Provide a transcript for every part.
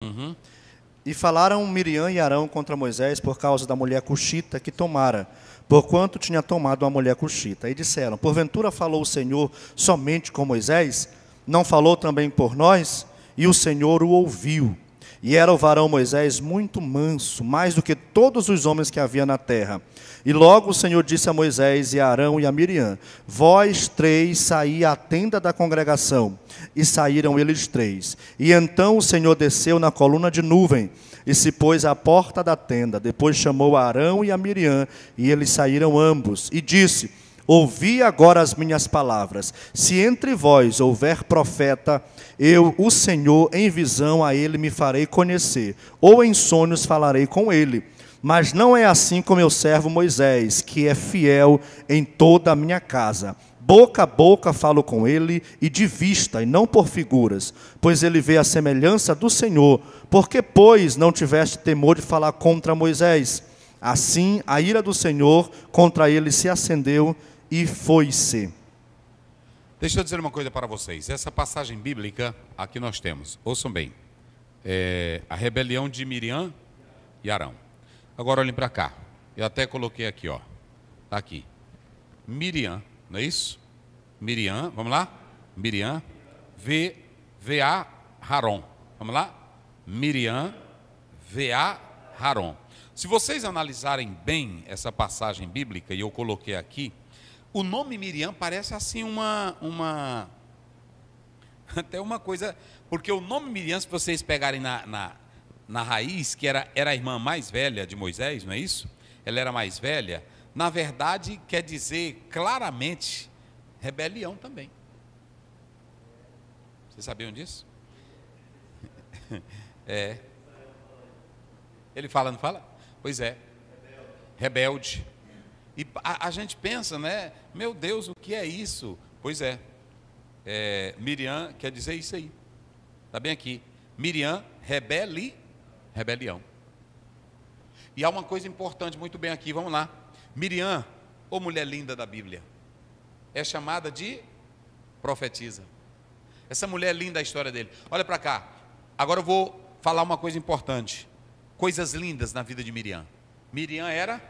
Uhum. E falaram Miriam e Arão contra Moisés por causa da mulher cuxita que tomara, porquanto tinha tomado uma mulher cuxita. E disseram: porventura falou o Senhor somente com Moisés? Não falou também por nós? E o Senhor o ouviu. E era o varão Moisés muito manso, mais do que todos os homens que havia na terra. E logo o Senhor disse a Moisés e a Arão e a Miriam: vós três saí à tenda da congregação. E saíram eles três. E então o Senhor desceu na coluna de nuvem e se pôs à porta da tenda. Depois chamou a Arão e a Miriam, e eles saíram ambos. E disse: ouvi agora as minhas palavras. Se entre vós houver profeta, eu, o Senhor, em visão a ele me farei conhecer, ou em sonhos falarei com ele. Mas não é assim com meu servo Moisés, que é fiel em toda a minha casa. Boca a boca falo com ele, e de vista, e não por figuras, pois ele vê a semelhança do Senhor. Porque, pois, não tiveste temor de falar contra Moisés? Assim, a ira do Senhor contra ele se acendeu, e foi-se. Deixa eu dizer uma coisa para vocês. Essa passagem bíblica, aqui nós temos, ouçam bem, a rebelião de Miriam e Arão. Agora olhem para cá. Eu até coloquei aqui, ó. Está aqui. Miriam, não é isso? Miriam, vamos lá? Miriam, V-A, Haron. Vamos lá? Miriam, V-A, Haron. Se vocês analisarem bem essa passagem bíblica, e eu coloquei aqui, o nome Miriam parece assim até uma coisa, porque o nome Miriam, se vocês pegarem na raiz, que era a irmã mais velha de Moisés, não é isso? Ela era mais velha, na verdade quer dizer claramente rebelião também. Vocês sabiam disso? Ele fala, não fala? Pois é, rebelde. E a gente pensa, né? Meu Deus, o que é isso? Pois é, Miriam quer dizer isso aí. Está bem aqui. Miriam, rebelião. E há uma coisa importante muito bem aqui, vamos lá. Miriam, ô mulher linda da Bíblia, é chamada de profetisa. Essa mulher linda, a história dele. Olha para cá. Agora eu vou falar uma coisa importante. Coisas lindas na vida de Miriam. Miriam era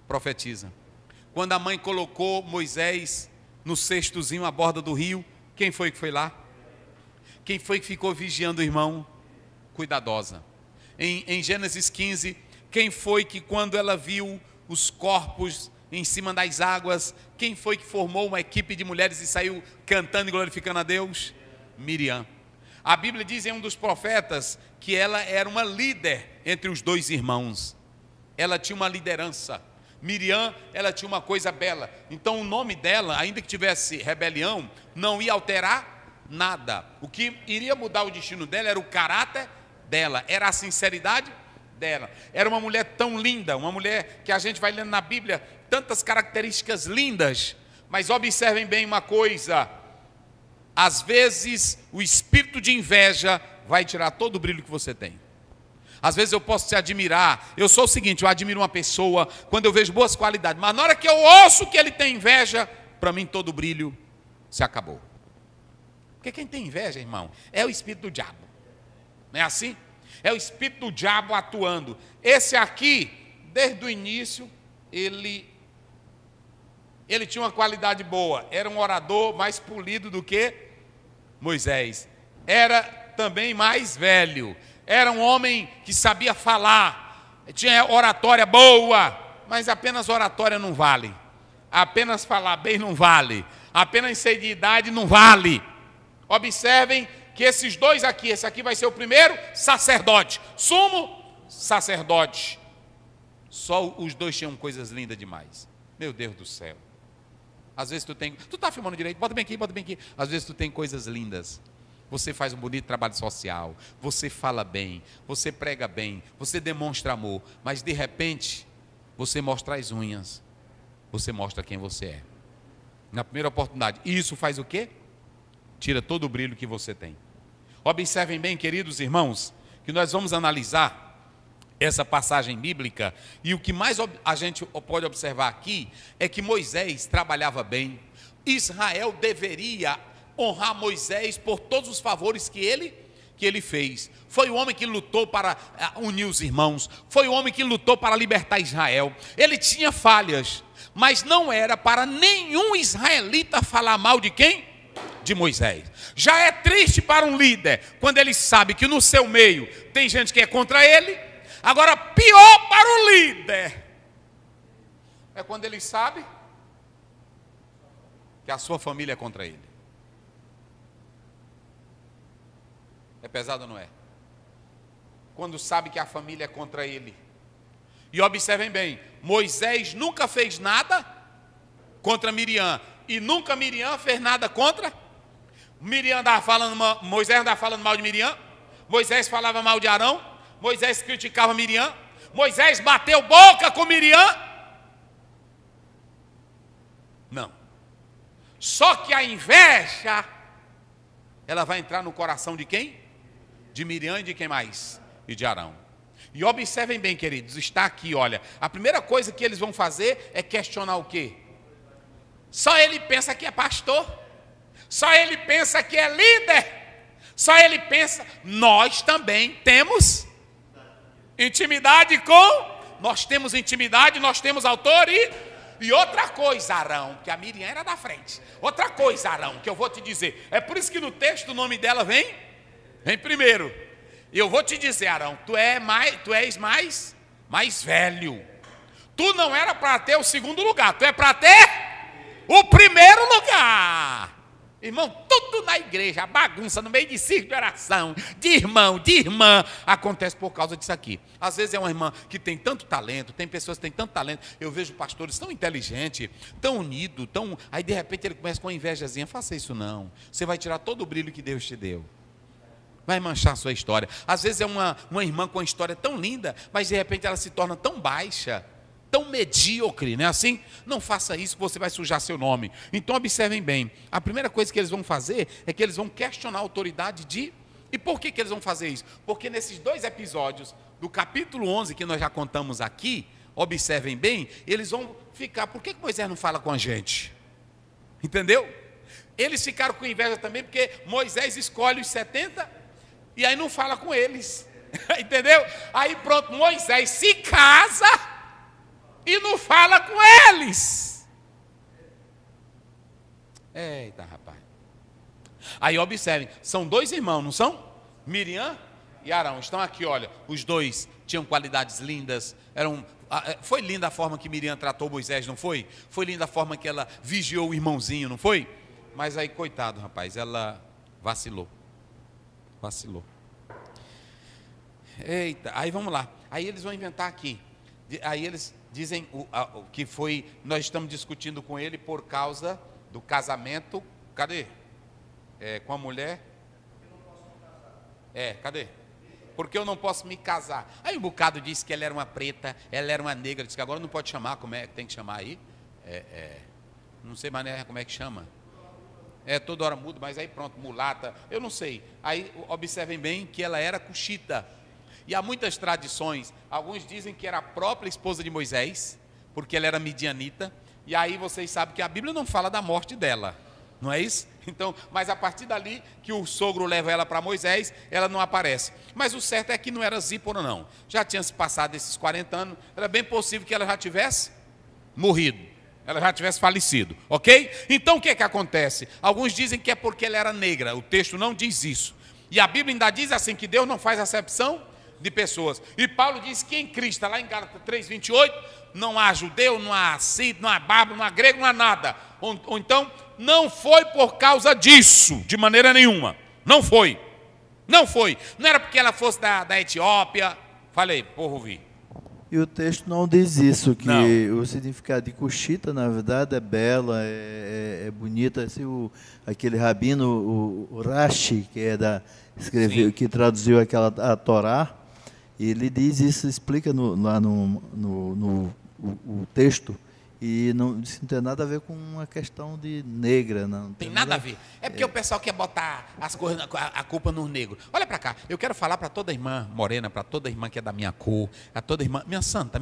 profetiza. Quando a mãe colocou Moisés no cestozinho à borda do rio, quem foi que foi lá? Quem foi que ficou vigiando o irmão? Cuidadosa. Em Gênesis 15, quem foi que quando ela viu os corpos em cima das águas, quem foi que formou uma equipe de mulheres e saiu cantando e glorificando a Deus? Miriam. A Bíblia diz em um dos profetas que ela era uma líder entre os dois irmãos. Ela tinha uma liderança. Miriam, ela tinha uma coisa bela. Então o nome dela, ainda que tivesse rebelião, não ia alterar nada. O que iria mudar o destino dela era o caráter dela, era a sinceridade dela. Era uma mulher tão linda, uma mulher que a gente vai lendo na Bíblia, tantas características lindas. Mas observem bem uma coisa, às vezes o espírito de inveja vai tirar todo o brilho que você tem. Às vezes eu posso te admirar. Eu sou o seguinte, eu admiro uma pessoa quando eu vejo boas qualidades, mas na hora que eu ouço que ele tem inveja, para mim todo o brilho se acabou. Porque quem tem inveja, irmão, é o espírito do diabo. Não é assim? É o espírito do diabo atuando. Esse aqui, desde o início, ele tinha uma qualidade boa. Era um orador mais polido do que Moisés. Era também mais velho. Era um homem que sabia falar, tinha oratória boa, mas apenas oratória não vale. Apenas falar bem não vale. Apenas ser de idade não vale. Observem que esses dois aqui, esse aqui vai ser o primeiro sacerdote, sumo sacerdote. Só os dois tinham coisas lindas demais. Meu Deus do céu. Às vezes tu está filmando direito, bota bem aqui, bota bem aqui. Às vezes tu tem coisas lindas. Você faz um bonito trabalho social, você fala bem, você prega bem, você demonstra amor, mas de repente, você mostra as unhas, você mostra quem você é. Na primeira oportunidade. E isso faz o quê? Tira todo o brilho que você tem. Observem bem, queridos irmãos, que nós vamos analisar essa passagem bíblica, e o que mais a gente pode observar aqui é que Moisés trabalhava bem. Israel deveria honrar Moisés por todos os favores que que ele fez. Foi o homem que lutou para unir os irmãos. Foi o homem que lutou para libertar Israel. Ele tinha falhas, mas não era para nenhum israelita falar mal de quem? De Moisés. Já é triste para um líder quando ele sabe que no seu meio tem gente que é contra ele. Agora, pior para o líder é quando ele sabe que a sua família é contra ele. É pesado ou não é? Quando sabe que a família é contra ele. E observem bem, Moisés nunca fez nada contra Miriam. E nunca Miriam fez nada contra Miriam. Moisés andava falando mal de Miriam. Moisés falava mal de Arão. Moisés criticava Miriam. Moisés bateu boca com Miriam. Não. Só que a inveja, ela vai entrar no coração de quem? De Miriam e de quem mais? E de Arão. E observem bem, queridos, está aqui, olha. A primeira coisa que eles vão fazer é questionar o quê? Só ele pensa que é pastor. Só ele pensa que é líder. Só ele pensa, nós também temos intimidade com... Nós temos intimidade, nós temos autoridade. E outra coisa, Arão, que a Miriam era da frente. Outra coisa, Arão, que eu vou te dizer. É por isso que no texto o nome dela vem primeiro. E eu vou te dizer, Arão, tu és mais velho. Tu não era para ter o segundo lugar, tu é para ter o primeiro lugar. Irmão, tudo na igreja, a bagunça no meio de círculo de oração, de irmão, de irmã, acontece por causa disso aqui. Às vezes é uma irmã que tem tanto talento, tem pessoas que têm tanto talento. Eu vejo pastores tão inteligentes, tão unidos, aí de repente ele começa com uma invejazinha. Faça isso não, você vai tirar todo o brilho que Deus te deu. Vai manchar a sua história. Às vezes é uma irmã com uma história tão linda, mas de repente ela se torna tão baixa, tão medíocre, não é assim? Não faça isso, você vai sujar seu nome. Então observem bem, a primeira coisa que eles vão fazer é que eles vão questionar a autoridade de... E por que eles vão fazer isso? Porque nesses 2 episódios do capítulo 11 que nós já contamos aqui, observem bem, eles vão ficar, por que Moisés não fala com a gente? Entendeu? Eles ficaram com inveja também porque Moisés escolhe os 70 e aí não fala com eles. Entendeu? Aí pronto, Moisés se casa e não fala com eles. Eita, rapaz. Aí observem, são 2 irmãos, não são? Miriam e Arão. Estão aqui, olha. Os 2 tinham qualidades lindas. Foi linda a forma que Miriam tratou Moisés, não foi? Foi linda a forma que ela vigiou o irmãozinho, não foi? Mas aí, coitado, rapaz, ela vacilou. Eita, aí vamos lá. Aí eles vão inventar aqui. Aí eles dizem que foi, nós estamos discutindo com ele por causa do casamento. Cadê? Com a mulher. Cadê? Porque eu não posso me casar. Aí um bocado disse que ela era uma preta, ela era uma negra. Disse que agora não pode chamar, como é que tem que chamar aí? Não sei mais como é que chama. Toda hora muda, mas aí pronto, mulata, eu não sei. Aí observem bem que ela era cuxita. E há muitas tradições, alguns dizem que era a própria esposa de Moisés, porque ela era midianita. E aí vocês sabem que a Bíblia não fala da morte dela, não é isso? Então, mas a partir dali que o sogro leva ela para Moisés, ela não aparece. Mas o certo é que não era Zípora não. Já tinha se passado esses 40 anos, era bem possível que ela já tivesse morrido. Ela já tivesse falecido, ok? Então o que acontece? Alguns dizem que é porque ela era negra, o texto não diz isso. E a Bíblia ainda diz assim, que Deus não faz acepção de pessoas. E Paulo diz que em Cristo, lá em Gálatas 3:28, não há judeu, não há sírio, não há bárbaro, não há grego, não há nada. Ou então, não foi por causa disso, de maneira nenhuma. Não foi. Não era porque ela fosse da Etiópia. Falei, porra, ouvi. E o texto não diz isso, que não. O significado de cuxita, na verdade, é bela, é bonita. Assim, aquele rabino, o Rashi, que escreveu, que traduziu a Torá, ele diz isso, explica lá no texto, e não tem nada a ver com uma questão de negra. Não tem nada a ver. É porque o pessoal quer botar as coisas, a culpa nos negros. Olha para cá, eu quero falar para toda irmã morena, para toda irmã que é da minha cor, a toda irmã, minha santa,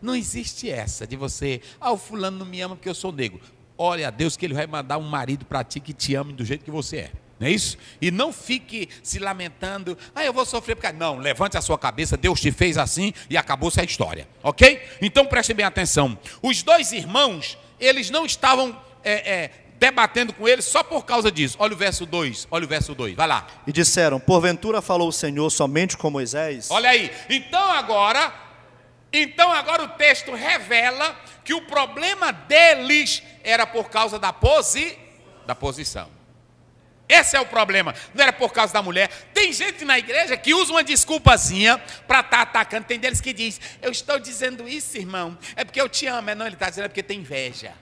não existe essa de você, o fulano não me ama porque eu sou negro. Olha a Deus que ele vai mandar um marido para ti que te ame do jeito que você é. Não é isso? E não fique se lamentando, eu vou sofrer porque... Não, levante a sua cabeça, Deus te fez assim e acabou-se a história, ok? Então prestem bem atenção. Os dois irmãos, eles não estavam debatendo com ele só por causa disso. Olha o verso 2, vai lá. E disseram, porventura falou o Senhor somente com Moisés? Olha aí, então agora o texto revela que o problema deles era por causa da posição. Esse é o problema, não era por causa da mulher. Tem gente na igreja que usa uma desculpazinha para estar atacando. Tem deles que diz, eu estou dizendo isso, irmão, é porque eu te amo. Não, ele está dizendo é porque tem inveja.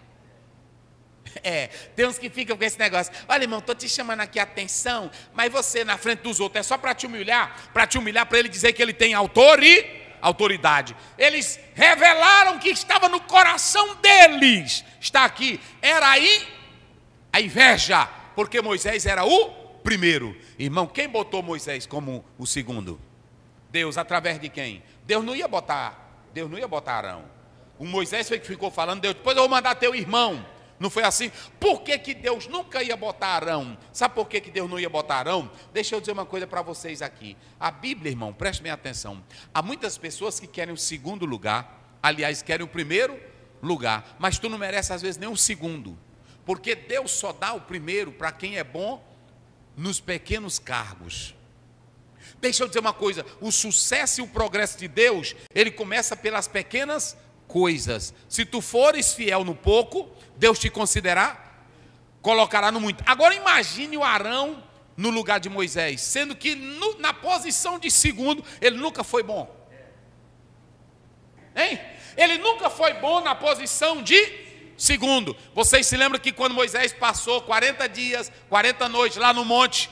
Tem uns que ficam com esse negócio. Olha, irmão, estou te chamando aqui a atenção, mas você na frente dos outros é só para te humilhar, para ele dizer que ele tem autoridade. Eles revelaram que estava no coração deles. Está aqui, era aí a inveja. Porque Moisés era o primeiro. Irmão, quem botou Moisés como o segundo? Deus, através de quem? Deus não ia botar Arão. O Moisés foi que ficou falando, Deus, depois eu vou mandar teu irmão. Não foi assim? Por que Deus nunca ia botar Arão? Sabe por que Deus não ia botar Arão? Deixa eu dizer uma coisa para vocês aqui. A Bíblia, irmão, preste bem atenção. Há muitas pessoas que querem o segundo lugar, aliás, querem o primeiro lugar, mas tu não mereces às vezes nem o segundo. Porque Deus só dá o primeiro para quem é bom nos pequenos cargos. Deixa eu dizer uma coisa, o sucesso e o progresso de Deus, ele começa pelas pequenas coisas. Se tu fores fiel no pouco, Deus te colocará no muito. Agora imagine o Arão no lugar de Moisés, sendo que na posição de segundo, ele nunca foi bom. Hein? Ele nunca foi bom na posição de segundo. Vocês se lembram que quando Moisés passou 40 dias, 40 noites lá no monte,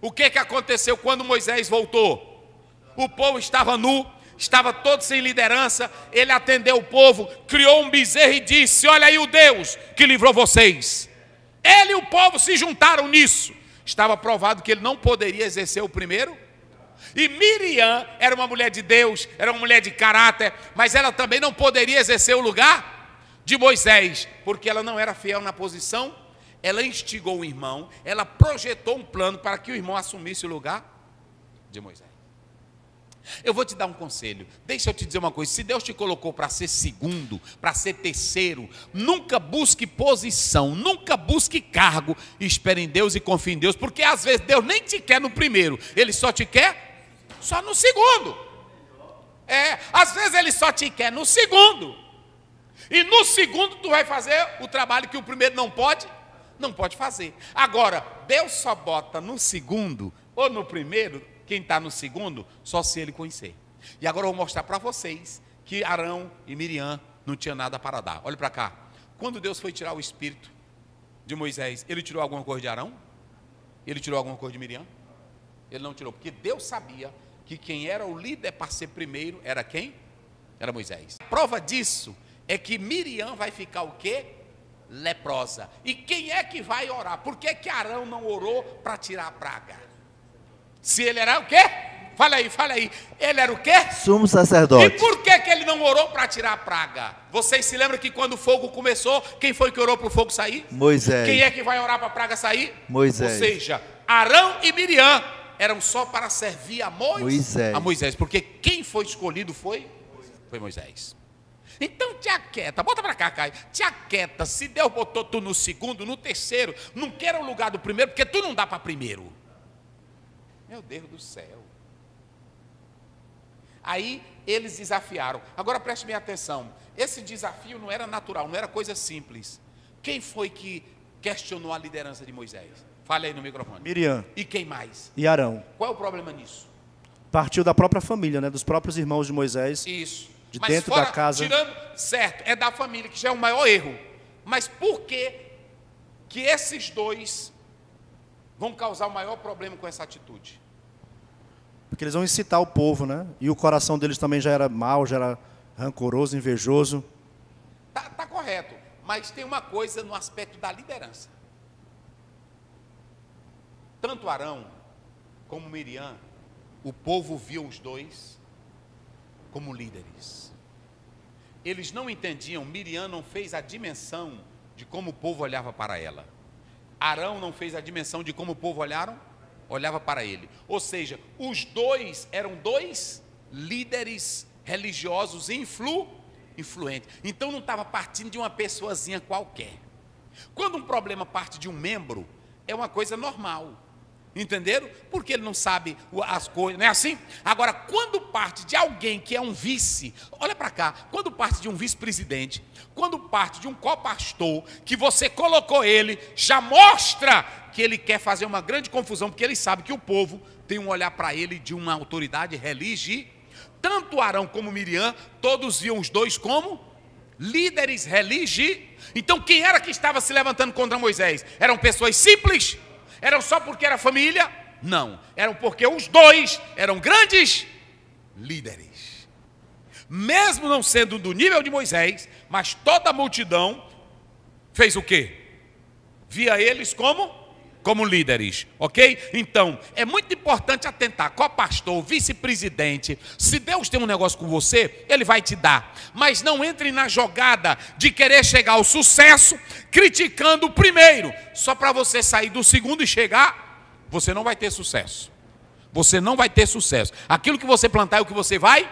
o que aconteceu quando Moisés voltou? O povo estava nu, estava todo sem liderança, ele atendeu o povo, criou um bezerro e disse, olha aí o Deus que livrou vocês. Ele e o povo se juntaram nisso. Estava provado que ele não poderia exercer o primeiro. E Miriam era uma mulher de Deus, era uma mulher de caráter, mas ela também não poderia exercer o lugar de Moisés, porque ela não era fiel na posição. Ela instigou o irmão, ela projetou um plano para que o irmão assumisse o lugar de Moisés. Eu vou te dar um conselho, deixa eu te dizer uma coisa, se Deus te colocou para ser segundo, para ser terceiro, nunca busque posição, nunca busque cargo, espere em Deus e confie em Deus, porque às vezes Deus nem te quer no primeiro, Ele só te quer só no segundo. Às vezes Ele só te quer no segundo. E no segundo tu vai fazer o trabalho que o primeiro não pode fazer. Agora, Deus só bota no segundo ou no primeiro, quem está no segundo, só se ele conhecer. E agora eu vou mostrar para vocês que Arão e Miriam não tinham nada para dar. Olha para cá. Quando Deus foi tirar o espírito de Moisés, ele tirou alguma coisa de Arão? Ele tirou alguma coisa de Miriam? Ele não tirou, porque Deus sabia que quem era o líder para ser primeiro era quem? Era Moisés. A prova disso é que Miriam vai ficar o quê? Leprosa. E quem é que vai orar? Por que Arão não orou para tirar a praga? Se ele era o quê? Fala aí. Ele era o quê? Sumo sacerdote. E por que ele não orou para tirar a praga? Vocês se lembram que quando o fogo começou, quem foi que orou para o fogo sair? Moisés. Quem é que vai orar para a praga sair? Moisés. Ou seja, Arão e Miriam eram só para servir a Moisés. Porque quem foi escolhido foi Moisés. Então te aquieta, bota para cá, Caio. Te aquieta, se Deus botou tu no segundo, no terceiro, não queira o lugar do primeiro, porque tu não dá para primeiro. Meu Deus do céu. Aí eles desafiaram. Agora preste bem atenção. Esse desafio não era natural, não era coisa simples. Quem foi que questionou a liderança de Moisés? Fale aí no microfone. Miriam. E quem mais? E Arão. Qual é o problema nisso? Partiu da própria família, dos próprios irmãos de Moisés. Isso. De mas dentro fora, da casa. Tirando, certo, é da família, que já é o maior erro. Mas por que esses dois vão causar o maior problema com essa atitude? Porque eles vão incitar o povo, E o coração deles também já era mau, já era rancoroso, invejoso. Tá correto. Mas tem uma coisa no aspecto da liderança. Tanto Arão como Miriam, o povo viu os dois como líderes. Eles não entendiam, Miriam não fez a dimensão de como o povo olhava para ela. Arão não fez a dimensão de como o povo olhava para ele. Ou seja, os dois eram dois líderes religiosos influentes. Então não estava partindo de uma pessoazinha qualquer. Quando um problema parte de um membro, é uma coisa normal. Entenderam? Porque ele não sabe as coisas, não é assim? Agora, quando parte de alguém que é um vice, olha para cá, quando parte de um vice-presidente, quando parte de um co-pastor, que você colocou ele, já mostra que ele quer fazer uma grande confusão, porque ele sabe que o povo tem um olhar para ele de uma autoridade religiosa. Tanto Arão como Miriam, todos viam os dois como líderes religiosos. Então, quem era que estava se levantando contra Moisés? Eram pessoas simples? Eram só porque era família? Não, eram porque os dois eram grandes líderes. Mesmo não sendo do nível de Moisés, mas toda a multidão fez o quê? Via eles como líderes, ok? Então, é muito importante atentar, qual pastor, vice-presidente, se Deus tem um negócio com você, Ele vai te dar, mas não entre na jogada de querer chegar ao sucesso, criticando o primeiro, só para você sair do segundo e chegar, você não vai ter sucesso, você não vai ter sucesso, aquilo que você plantar é o que você vai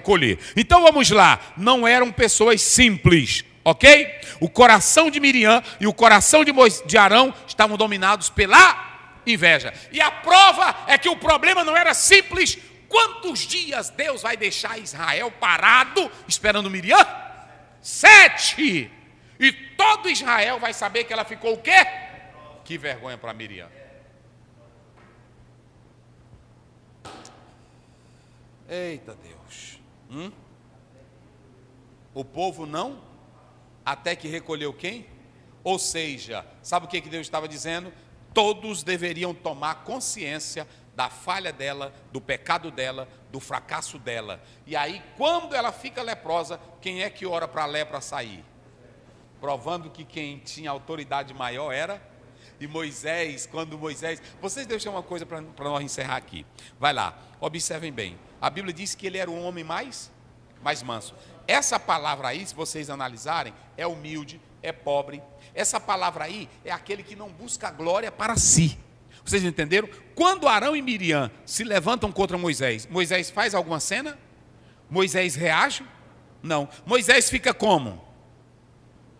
colher. Então vamos lá, não eram pessoas simples, ok? O coração de Miriam e o coração de Arão estavam dominados pela inveja. E a prova é que o problema não era simples. Quantos dias Deus vai deixar Israel parado esperando Miriam? 7. E todo Israel vai saber que ela ficou o quê? Que vergonha para Miriam. Eita Deus. O povo não... Até que recolheu quem? Ou seja, sabe o que Deus estava dizendo? Todos deveriam tomar consciência da falha dela, do pecado dela, do fracasso dela. E aí, quando ela fica leprosa, quem é que ora para a lepra sair? Provando que quem tinha autoridade maior era... E Moisés, quando Moisés... Vocês deixam uma coisa para nós encerrar aqui. Vai lá, observem bem. A Bíblia diz que ele era um homem mais manso. Essa palavra aí, se vocês analisarem, é humilde, é pobre. Essa palavra aí é aquele que não busca glória para si. Vocês entenderam? Quando Arão e Miriam se levantam contra Moisés, Moisés faz alguma cena? Moisés reage? Não. Moisés fica como?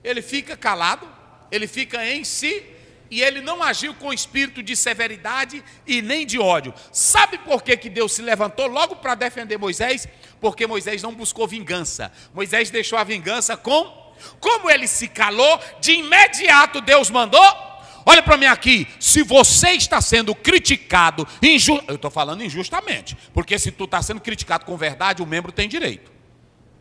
Ele fica calado, ele fica em si, e ele não agiu com espírito de severidade e nem de ódio. Sabe por que Deus se levantou logo para defender Moisés? Porque Moisés não buscou vingança. Moisés deixou a vingança como ele se calou, de imediato Deus mandou. Olha para mim aqui, se você está sendo criticado, eu estou falando injustamente, porque se tu está sendo criticado com verdade, o membro tem direito.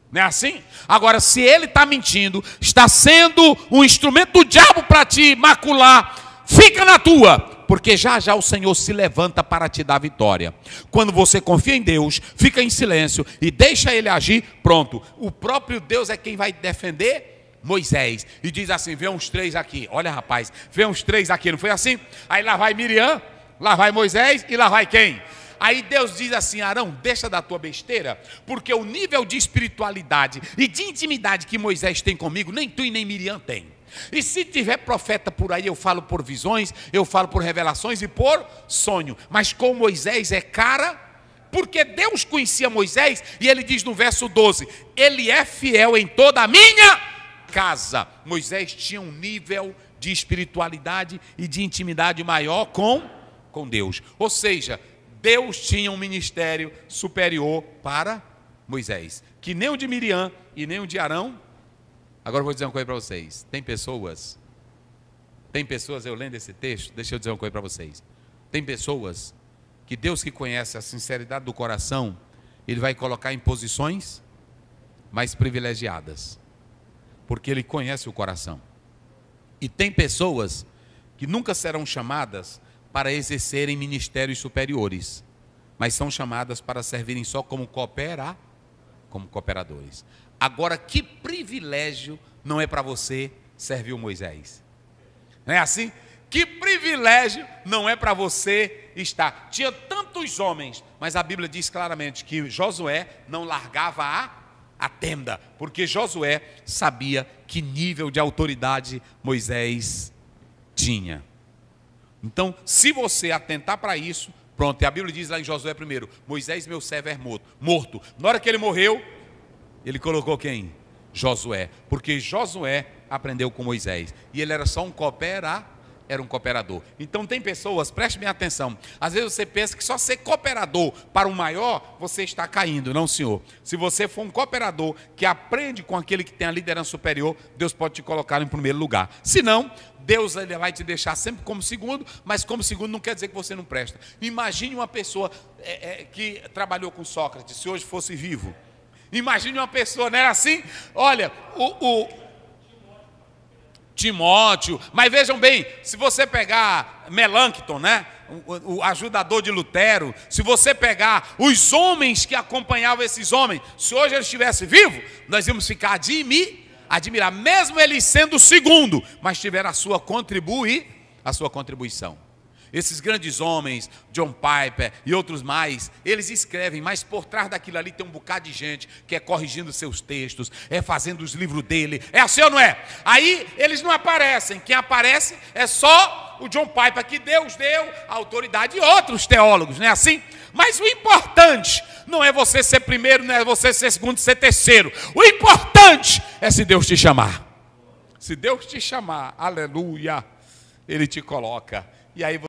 Não é assim? Agora, se ele está mentindo, está sendo um instrumento do diabo para te macular, fica na tua, porque já já o Senhor se levanta para te dar vitória. Quando você confia em Deus, fica em silêncio e deixa Ele agir, pronto. O próprio Deus é quem vai defender Moisés. E diz assim, vê uns 3 aqui, olha rapaz, vê uns 3 aqui, não foi assim? Aí lá vai Miriam, lá vai Moisés e lá vai quem? Aí Deus diz assim, Arão, deixa da tua besteira, porque o nível de espiritualidade e de intimidade que Moisés tem comigo, nem tu e nem Miriam tem. E se tiver profeta por aí, eu falo por visões, eu falo por revelações e por sonho. Mas com Moisés é cara, porque Deus conhecia Moisés, e ele diz no verso 12, ele é fiel em toda a minha casa. Moisés tinha um nível de espiritualidade e de intimidade maior com Deus. Ou seja, Deus tinha um ministério superior para Moisés, que nem o de Miriam e nem o de Arão. Agora eu vou dizer uma coisa para vocês. Tem pessoas, eu lendo esse texto, deixa eu dizer uma coisa para vocês. Tem pessoas que Deus, que conhece a sinceridade do coração, Ele vai colocar em posições mais privilegiadas, porque Ele conhece o coração. E tem pessoas que nunca serão chamadas para exercerem ministérios superiores, mas são chamadas para servirem só como cooperadores. Agora, que privilégio não é para você servir o Moisés? Não é assim? Que privilégio não é para você estar. Tinha tantos homens, mas a Bíblia diz claramente que Josué não largava a tenda, porque Josué sabia que nível de autoridade Moisés tinha. Então, se você atentar para isso, pronto. E a Bíblia diz lá em Josué 1, Moisés, meu servo, é morto. Na hora que ele morreu, ele colocou quem? Josué. Porque Josué aprendeu com Moisés. E ele era só um cooperador. Então tem pessoas, preste bem atenção, às vezes você pensa que só ser cooperador para o maior, você está caindo. Não, senhor. Se você for um cooperador que aprende com aquele que tem a liderança superior, Deus pode te colocar em primeiro lugar. Se não, Deus ele vai te deixar sempre como segundo, mas como segundo não quer dizer que você não presta. Imagine uma pessoa que trabalhou com Sócrates, se hoje fosse vivo. Imagine uma pessoa, não era assim? Olha, o Timóteo, mas vejam bem, se você pegar Melancton, né, o ajudador de Lutero, se você pegar os homens que acompanhavam esses homens, se hoje eles estivessem vivos, nós íamos ficar admirar, mesmo eles sendo o segundo, mas tiveram a sua contribuição. Esses grandes homens, John Piper e outros mais, eles escrevem, mas por trás daquilo ali tem um bocado de gente que é corrigindo seus textos, é fazendo os livros dele, é assim ou não é? Aí eles não aparecem, quem aparece é só o John Piper, que Deus deu a autoridade, e outros teólogos, não é assim? Mas o importante não é você ser primeiro, não é você ser segundo, ser terceiro. O importante é se Deus te chamar. Se Deus te chamar, aleluia, Ele te coloca. E aí